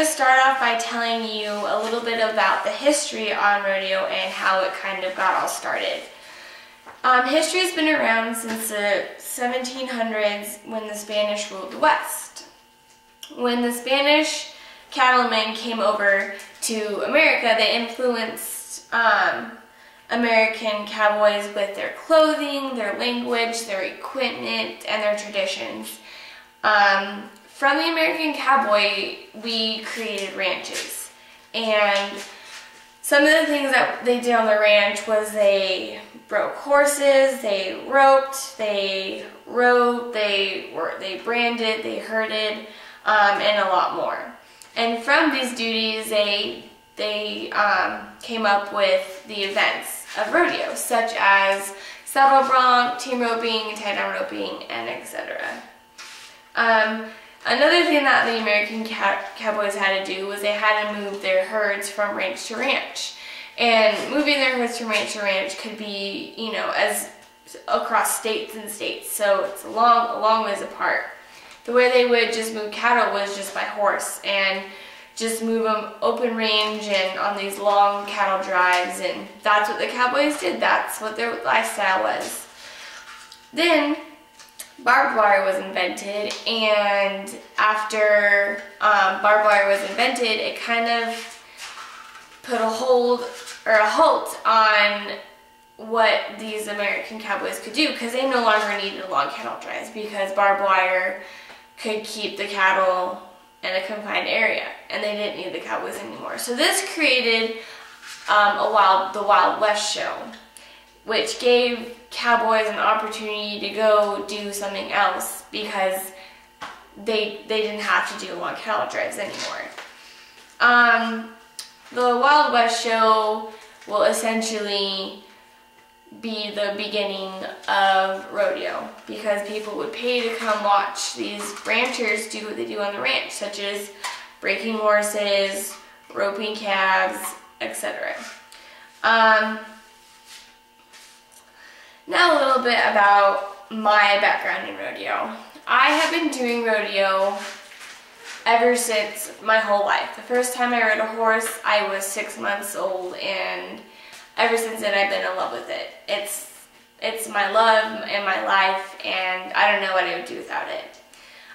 to start off by telling you a little bit about the history on rodeo and how it kind of got all started. History has been around since the 1700s when the Spanish ruled the West. When the Spanish cattlemen came over to America, they influenced American cowboys with their clothing, their language, their equipment, and their traditions. From the American cowboy, we created ranches. And some of the things that they did on the ranch was they broke horses, they roped, they rode, they branded, they herded, and a lot more. And from these duties, they came up with the events of rodeo, such as saddle bronc, team roping, tie-down roping, and etc. Another thing that the American cowboys had to do was they had to move their herds from ranch to ranch. And moving their herds from ranch to ranch could be, you know, as across states and states, so it's a long ways apart. The way they would just move cattle was just by horse and just move them open range and on these long cattle drives, and that's what the cowboys did. That's what their lifestyle was. Then barbed wire was invented, and after barbed wire was invented, it kind of put a halt on what these American cowboys could do, because they no longer needed long cattle drives because barbed wire could keep the cattle in a confined area, and they didn't need the cowboys anymore. So this created the Wild West show, which gave cowboys an opportunity to go do something else because they didn't have to do long cattle drives anymore. The Wild West show will essentially be the beginning of rodeo because people would pay to come watch these ranchers do what they do on the ranch, such as breaking horses, roping calves, etc. Now a little bit about my background in rodeo. I have been doing rodeo ever since my whole life. The first time I rode a horse, I was 6 months old, and ever since then I've been in love with it. It's my love and my life, and I don't know what I would do without it.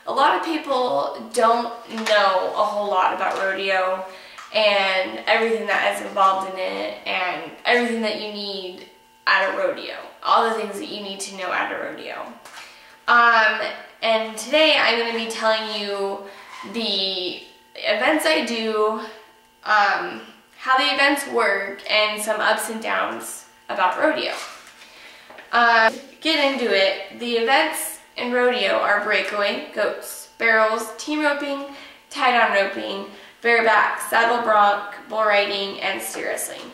A lot of people don't know a whole lot about rodeo and everything that is involved in it and everything that you need at a rodeo. All the things that you need to know at a rodeo. And today I'm going to be telling you the events I do, how the events work, and some ups and downs about rodeo. Get into it. The events in rodeo are breakaway, goats, barrels, team roping, tie-down roping, bareback, saddle bronc, bull riding, and steer wrestling.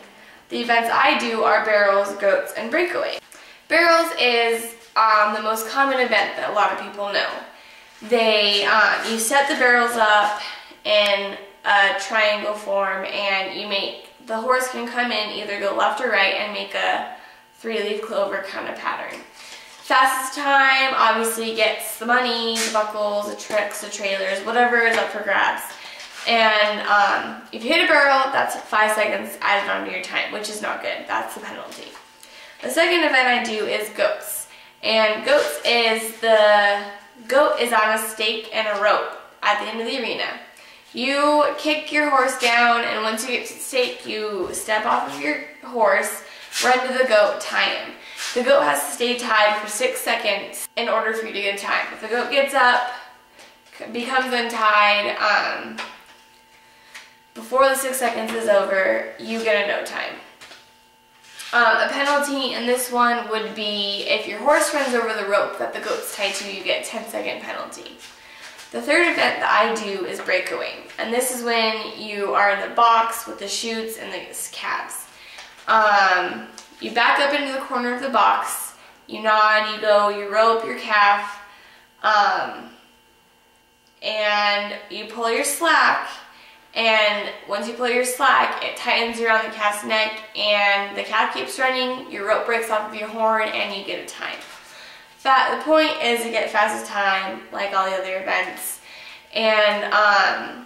The events I do are barrels, goats, and breakaway. Barrels is the most common event that a lot of people know. You set the barrels up in a triangle form, and the horse can come in, either go left or right, and make a 3-leaf clover kind of pattern. Fastest time obviously gets the money, the buckles, the tricks, the trailers, whatever is up for grabs. And if you hit a barrel, that's 5 seconds added onto your time, which is not good. That's the penalty. The second event I do is goats. And goat is on a stake and a rope at the end of the arena. You kick your horse down, and once you get to the stake, you step off of your horse, run to the goat, tie him. The goat has to stay tied for 6 seconds in order for you to get a time. If the goat gets up, becomes untied, before the 6 seconds is over, you get a no time. A penalty in this one would be if your horse runs over the rope that the goat's tied to, you get a 10-second penalty. The third event that I do is breakaway, and this is when you are in the box with the chutes and the calves. You back up into the corner of the box, you nod, you go, you rope your calf, and you pull your slack, and once you pull your slack, it tightens around the calf's neck, and the calf keeps running, your rope breaks off of your horn, and you get a time. The point is to get fastest time, like all the other events. And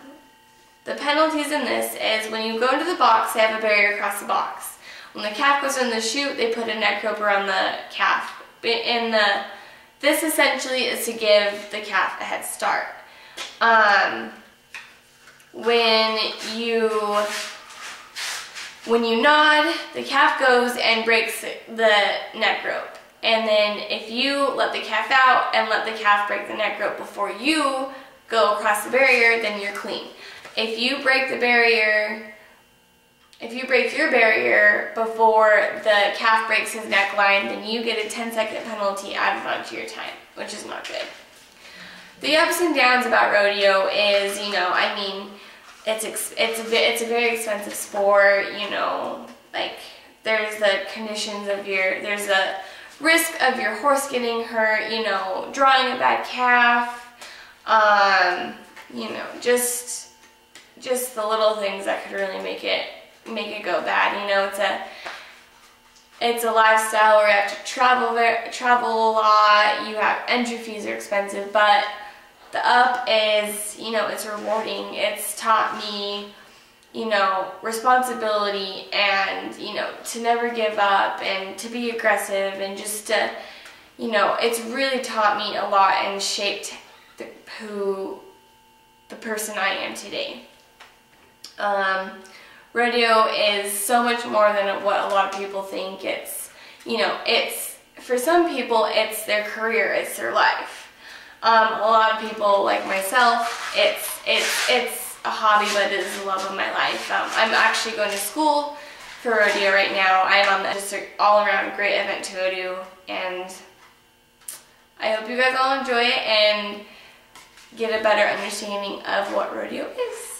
the penalties in this is when you go into the box, they have a barrier across the box. When the calf goes in the chute, they put a neck rope around the calf. This essentially is to give the calf a head start. When you nod, the calf goes and breaks the neck rope. And then if you let the calf out and let the calf break the neck rope before you go across the barrier, then you're clean. If you break the barrier, if you break your barrier before the calf breaks his neckline, then you get a 10-second penalty added onto your time, which is not good. The ups and downs about rodeo is, you know, I mean, it's a very expensive sport, you know, like there's the conditions of there's the risk of your horse getting hurt, you know, drawing a bad calf, you know, just the little things that could really make it go bad. You know, it's a lifestyle where you have to travel a lot. You have entry fees are expensive, but the up is, you know, it's rewarding. It's taught me, you know, responsibility and, you know, to never give up and to be aggressive and just to, you know, it's really taught me a lot and shaped the person I am today. Rodeo is so much more than what a lot of people think. It's, you know, for some people, it's their career, it's their life. A lot of people, like myself, it's a hobby, but it is the love of my life. I'm actually going to school for rodeo right now. I'm on just an all-around great event to go to, and I hope you guys all enjoy it and get a better understanding of what rodeo is.